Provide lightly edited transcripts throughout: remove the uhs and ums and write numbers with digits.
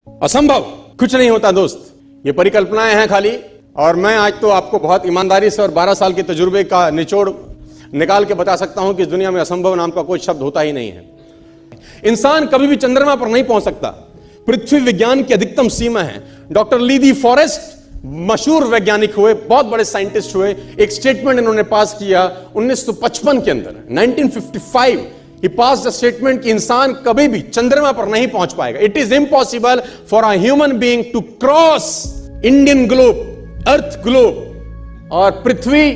असंभव कुछ नहीं होता दोस्त, ये परिकल्पनाएं हैं खाली। और मैं आज तो आपको बहुत ईमानदारी से और 12 साल के तजुर्बे का निचोड़ निकाल के बता सकता हूं कि इस दुनिया में असंभव नाम का कोई शब्द होता ही नहीं है। इंसान कभी भी चंद्रमा पर नहीं पहुंच सकता, पृथ्वी विज्ञान की अधिकतम सीमा है। डॉक्टर ली दी फॉरेस्ट मशहूर वैज्ञानिक हुए, बहुत बड़े साइंटिस्ट हुए, एक स्टेटमेंट इन्होंने पास किया 1955 के अंदर, 1955 ही पास द स्टेटमेंट कि इंसान कभी भी चंद्रमा पर नहीं पहुंच पाएगा। It is impossible for a human being to cross Indian globe, earth globe, और पृथ्वी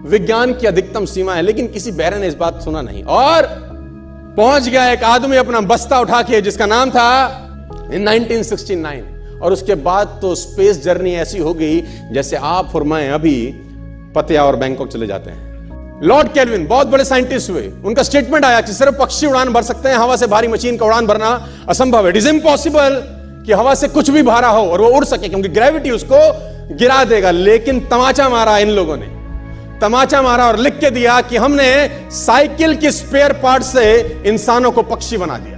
विज्ञान की अधिकतम सीमा है। लेकिन किसी बहरे ने इस बात सुना नहीं और पहुंच गया एक आदमी अपना बस्ता उठा के, जिसका नाम था इन 1969। और उसके बाद तो स्पेस जर्नी ऐसी हो गई जैसे आप और मैं अभी पतिया और बैंकॉक चले जाते हैं। लॉर्ड केल्विन बहुत बड़े साइंटिस्ट हुए, उनका स्टेटमेंट आया कि सिर्फ पक्षी उड़ान भर सकते हैं, हवा से भारी मशीन का उड़ान भरना असंभव है। इट इज इम्पॉसिबल कि हवा से कुछ भी भारा हो और वो उड़ सके, क्योंकि ग्रेविटी उसको गिरा देगा। लेकिन तमाचा मारा इन लोगों ने, तमाचा मारा और लिख के दिया कि हमने साइकिल के स्पेयर पार्ट से इंसानों को पक्षी बना दिया,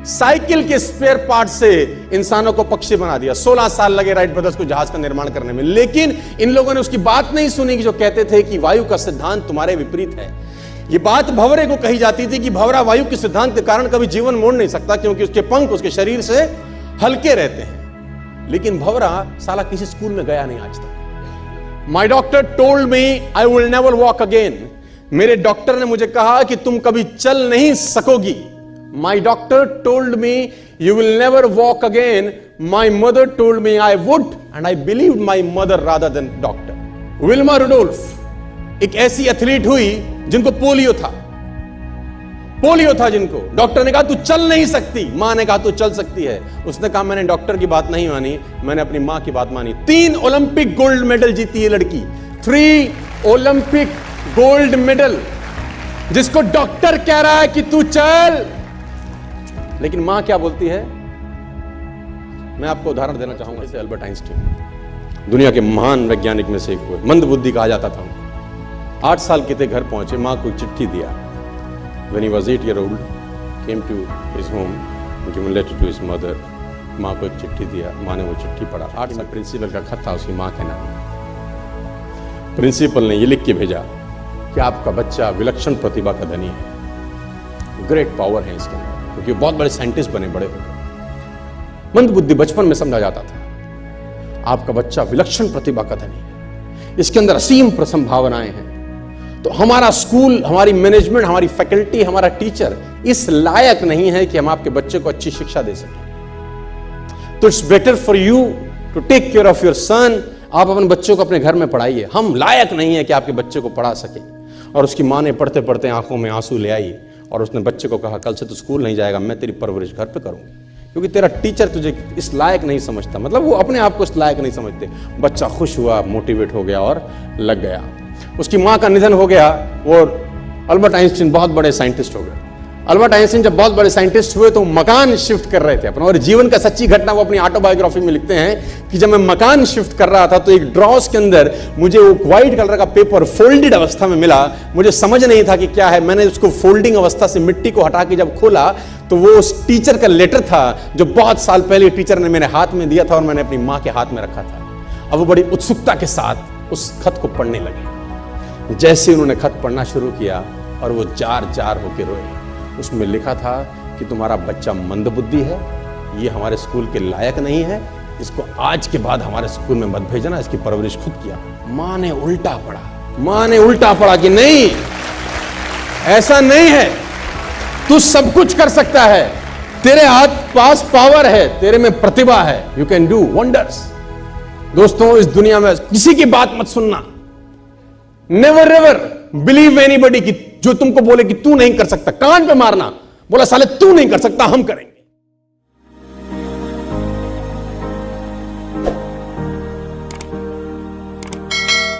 साइकिल के स्पेयर पार्ट से इंसानों को पक्षी बना दिया। 16 साल लगे राइट ब्रदर्स को जहाज का निर्माण करने में। लेकिन इन लोगों ने उसकी बात नहीं सुनी कि जो कहते थे कि वायु का सिद्धांत तुम्हारे विपरीत है। यह बात भंवरे को कही जाती थी कि भंवरा वायु के सिद्धांत के कारण कभी जीवन मोड़ नहीं सकता, क्योंकि उसके पंख उसके शरीर से हल्के रहते हैं। लेकिन भंवरा साला किसी स्कूल में गया नहीं आज तक। माई doctor told me I will never walk again. मेरे डॉक्टर ने मुझे कहा कि तुम कभी चल नहीं सकोगी। My doctor told me you will never walk again. My mother told me I would, and I believed my mother rather than doctor. Wilma Rudolph एक ऐसी एथलीट हुई जिनको पोलियो था, जिनको डॉक्टर ने कहा तू चल नहीं सकती, मां ने कहा तू चल सकती है। उसने कहा मैंने डॉक्टर की बात नहीं मानी, मैंने अपनी मां की बात मानी। 3 ओलंपिक गोल्ड मेडल जीती है लड़की, 3 ओलंपिक गोल्ड मेडल, जिसको डॉक्टर कह रहा है कि तू चल। लेकिन मां क्या बोलती है? मैं आपको उदाहरण देना चाहूंगा। जैसे अल्बर्ट आइंस्टीन दुनिया के महान वैज्ञानिक में से एक हुए, मंद बुद्धि कहा जाता था। 8 साल के थे, घर पहुंचे, मां को चिट्ठी दिया। When he was 8 year old, came to his home, given letter to his mother. मां को एक चिट्ठी दिया, मां ने वो चिट्ठी पढ़ा। 8 साल प्रिंसिपल का खत था उसकी मां के नाम। प्रिंसिपल ने ये लिख के भेजा कि आपका बच्चा विलक्षण प्रतिभा का धनी है, ग्रेट पावर है इसके अंदर, क्योंकि बहुत बड़े साइंटिस्ट बने, बड़े हो गए। मंद बुद्धि बचपन में समझा जाता था। आपका बच्चा विलक्षण प्रतिभा का धनी है, इसके अंदर असीम संभावनाएं हैं। तो हमारा स्कूल, हमारी मैनेजमेंट, हमारी फैकल्टी, हमारा टीचर इस लायक नहीं है कि हम आपके बच्चे को अच्छी शिक्षा दे सकें। तो it's better for you to take care of your son. आप अपने बच्चों को अपने घर में पढ़ाइए, हम लायक नहीं है कि आपके बच्चे को पढ़ा सके। और उसकी मां ने पढ़ते पढ़ते आंखों में आंसू ले आई और उसने बच्चे को कहा कल से तू स्कूल नहीं जाएगा, मैं तेरी परवरिश घर पे करूंगी, क्योंकि तेरा टीचर तुझे इस लायक नहीं समझता। मतलब वो अपने आप को इस लायक नहीं समझते। बच्चा खुश हुआ, मोटिवेट हो गया और लग गया। उसकी मां का निधन हो गया। वो अल्बर्ट आइंस्टीन बहुत बड़े साइंटिस्ट हो गए। अल्बर्ट आइंस्टीन जब बहुत बड़े साइंटिस्ट हुए तो मकान शिफ्ट कर रहे थे अपना, और जीवन का सच्ची घटना वो अपनी ऑटोबायोग्राफी में लिखते हैं कि जब मैं मकान शिफ्ट कर रहा था तो एक ड्रॉस के अंदर मुझे वो व्हाइट कलर का पेपर फोल्डेड अवस्था में मिला। मुझे समझ नहीं था कि क्या है। मैंने उसको फोल्डिंग अवस्था से मिट्टी को हटा के जब खोला तो वो उस टीचर का लेटर था जो बहुत साल पहले टीचर ने मेरे हाथ में दिया था और मैंने अपनी मां के हाथ में रखा था। अब वो बड़ी उत्सुकता के साथ उस खत को पढ़ने लगे। जैसे उन्होंने खत पढ़ना शुरू किया और वो जार जार होकर रोए। उसमें लिखा था कि तुम्हारा बच्चा मंदबुद्धि है, ये हमारे स्कूल के लायक नहीं है, इसको आज के बाद हमारे स्कूल में मत भेजना, इसकी परवरिश खुद किया। मां ने उल्टा पढ़ा, मां ने उल्टा पढ़ा कि नहीं, ऐसा नहीं है, तू सब कुछ कर सकता है, तेरे हाथ पास पावर है, तेरे में प्रतिभा है, यू कैन डू वंडर्स। दोस्तों, इस दुनिया में किसी की बात मत सुनना। नेवर एवर बिलीव एनीबॉडी कि जो तुमको बोले कि तू नहीं कर सकता, कान पे मारना, बोला साले तू नहीं कर सकता, हम करेंगे।